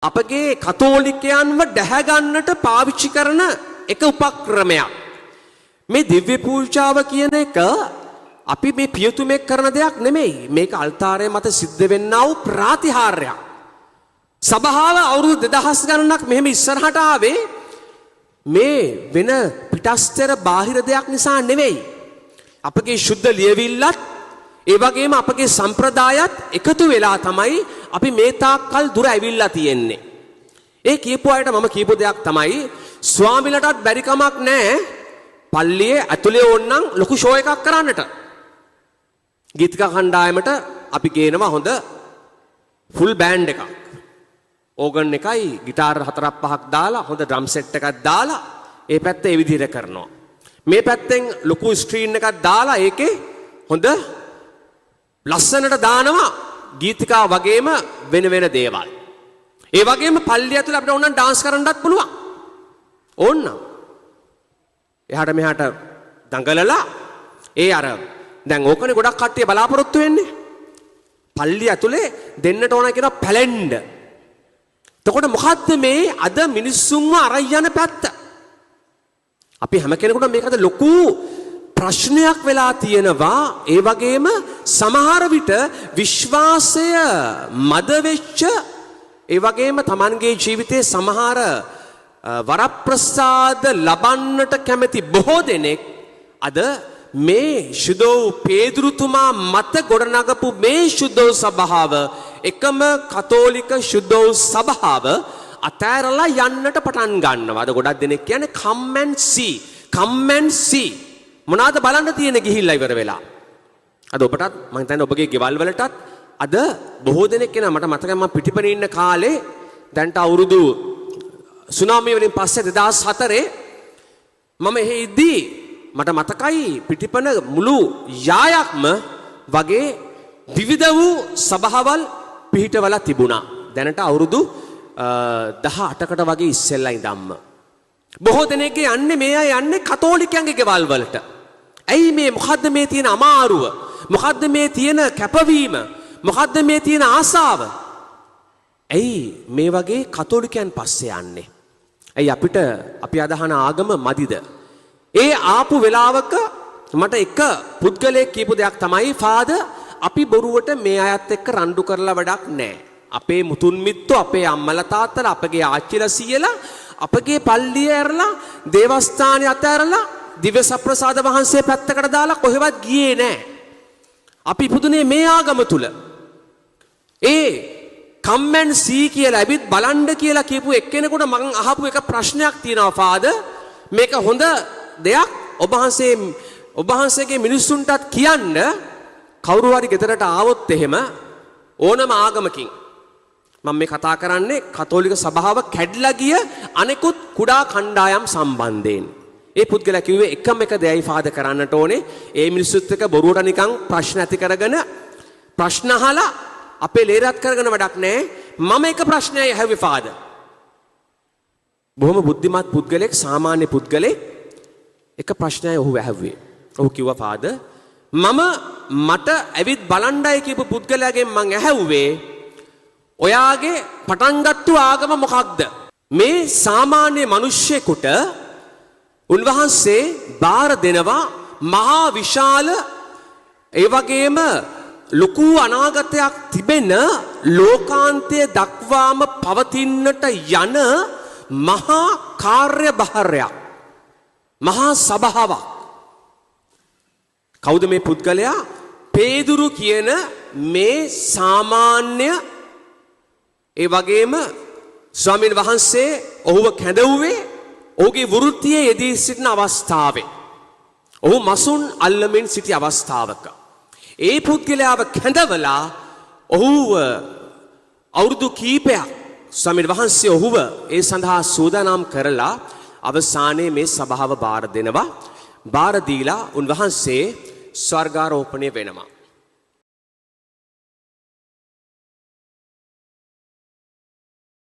අපගේ කතෝලිකයන්ව දැහැ ගන්නට පාවිච්චි කරන එක උපක්‍රමයක්. මේ දිව්‍ය පූජාව කියන එක අපි මේ පියතුමෙක් කරන දෙයක් නෙමෙයි. මේක අල්තාරය මත සිද්ධ වෙන්නා වූ ප්‍රාතිහාර්යයක්. සභාව අවුරුදු 2000 ගණනක් මෙහෙම ඉස්සරහට ආවේ මේ වෙන පිටස්තර බාහිර දෙයක් නිසා නෙවෙයි. අපගේ ශුද්ධ ලියවිල්ලත් ඒ වගේම අපගේ සම්ප්‍රදායත් එකතු වෙලා තමයි අපි මේ තාක්කල් දුර ඇවිල්ලා තියෙන්නේ. ඒ කියපු අයට මම කියපු දෙයක් තමයි ස්වාමිලටත් බැරි කමක් නැහැ පල්ලියේ ඇතුලේ ඕනනම් ලොකු ෂෝ එකක් කරන්නට. ගීතික කණ්ඩායමට අපි ගේනවා හොඳ ෆුල් බෑන්ඩ් එකක්. ඕගන් එකයි ගිටාර් 4-5ක් දාලා හොඳ ඩ්‍රම් සෙට් එකක් දාලා ඒ පැත්තේ ඒ විදිහට කරනවා. මේ පැත්තෙන් ලොකු ස්ක්‍රීන් එකක් දාලා ඒකේ හොඳ ලස්සනට දානවා ගීතිකා වගේම වෙන වෙන දේවල්. ඒ වගේම පල්ලිය ඇතුළේ අපිට ඕනනම් ඩාන්ස් කරන්නත් පුළුවන්. ඕන්න. එහාට මෙහාට දඟලලා ඒ අර දැන් ඕකනේ ගොඩක් කට්ටිය බලාපොරොත්තු වෙන්නේ. පල්ලිය ඇතුලේ දෙන්නට ඕන කියන පැලෙන්ඩ. එතකොට මොකද්ද මේ අද මිනිස්සුන්ව අරයි යන පැත්ත? අපි හැම කෙනෙකුටම මේකද ලොකු ප්‍රශ්නයක් වෙලා තියෙනවා. ඒ වගේම සමහර විට විශ්වාසය මද වෙච්ච ඒ වගේම Tamanගේ ජීවිතයේ සමහර වරප්‍රසාද ලබන්නට කැමති බොහෝ දෙනෙක් අද මේ ශුද්ධ පේදුරුතුමා මත ගොඩනගපු මේ ශුද්ධ සභාව එකම කතෝලික ශුද්ධ සභාව අතෑරලා යන්නට පටන් ගන්නවා. අද ගොඩක් දෙනෙක් කියන්නේ come and see මොනවාද බලන්න තියෙන ගිහිල්ලා ඉවර වෙලා. අද ඔබටත් මම හිතන්නේ ඔබගේ ගෙවල් වලටත් අද බොහෝ දෙනෙක් කෙනා මට මතකයි මම පිටිපනේ ඉන්න කාලේ දැන්ට අවුරුදු සුනාමිය වලින් පස්සේ 2004 මම එහෙ ඉද්දී මට මතකයි පිටිපන මුළු යායක්ම වගේ විවිධ වූ සභාවල් පිහිටවලා තිබුණා. දැනට අවුරුදු 18කට වගේ ඉස්සෙල්ලා ඉඳන්ම බොහෝ දෙනෙක් යන්නේ මේ අය යන්නේ කතෝලිකයන්ගේ ගෙවල් වලට. ඇයි මේ මොකද්ද මේ තියෙන අමාරුව? මොකද්ද මේ තියෙන කැපවීම? මොකද්ද මේ තියෙන ආසාව? ඇයි මේ වගේ කතෝලිකයන් පස්සේ යන්නේ? ඇයි අපිට අපි අදහන ආගම මදිද? ඒ ආපු වෙලාවක මට එක පුද්ගලයෙක් කියපු දෙයක් තමයි ෆාදර් අපි බොරුවට මේ අයත් එක්ක රණ්ඩු කරලා වැඩක් නැහැ. අපේ මුතුන් මිත්තෝ අපේ අම්මලා තාත්තලා අපගේ ආච්චිලා සීයලා අපගේ පල්ලිය ඇරලා දේවස්ථානය අතෑරලා දිව්‍ය සප්‍රසාද වහන්සේ පැත්තකට දාලා කොහෙවත් ගියේ නැහැ. අපි පුදුනේ මේ ආගම තුල. ඒ come and see කියලා ඇවිත් බලන්න කියලා කියපු එක්කෙනෙකුට මම අහපු එක ප්‍රශ්නයක් තියෙනවා ෆාදර් මේක හොඳ දෙයක් ඔබ වහන්සේගේ මිනිස්සුන්ටත් කියන්න කවුරු හරි ගෙදරට ආවොත් එහෙම ඕනම ආගමකින් මම මේ කතා කරන්නේ කතෝලික සභාව කැඩලා ගිය අනෙකුත් කුඩා කණ්ඩායම් සම්බන්ධයෙන්. ඒ පුද්ගලයා කිව්වේ එකම එක දෙයයි ෆාදර් කරන්නට ඕනේ. ඒ මිනිස්සුත් එක්ක බොරුවට නිකන් ප්‍රශ්න ඇති කරගෙන ප්‍රශ්න අහලා අපේ ලේරත් කරගෙන වැඩක් නැහැ. මම එක ප්‍රශ්නයයි ඇහුවේ ෆාදර්. බොහොම බුද්ධිමත් පුද්ගලෙක් සාමාන්‍ය පුද්ගලෙක් එක ප්‍රශ්නයයි ඔහු ඇහුවේ. ඔහු කිව්වා ෆාදර් මට ඇවිත් බලණ්ඩයි කියපු පුද්ගලයාගෙන් මං ඇහුවේ ඔයාගේ පටන්ගත්තු ආගම මොකක්ද? මේ සාමාන්‍ය මිනිස්සෙකුට උන්වහන්සේ බාර දෙනවා මහා විශාල ඒ වගේම ලොකු අනාගතයක් තිබෙන ලෝකාන්තය දක්වාම පවතින්නට යන මහා කාර්යභාරයක් මහා සභාවක්. කවුද මේ පුද්ගලයා? පේදුරු කියන මේ සාමාන්‍ය ඒ වගේම ස්වාමීන් වහන්සේ ඔහුව කැඳවුවේ ඔහුගේ වෘත්තියේ යෙදී සිටින අවස්ථාවේ. ඔහු මසුන් අල්ලමින් සිටි අවස්ථාවක. ඒ පුද්ගලයාව කැඳවලා ඔහුව අවුරුදු කීපයක් ස්වාමීන් වහන්සේ ඔහුව ඒ සඳහා සූදානම් කරලා අවසානයේ මේ සභාව බාර දෙනවා. බාර දීලා උන්වහන්සේ ස්වර්ගාරෝපණය වෙනවා.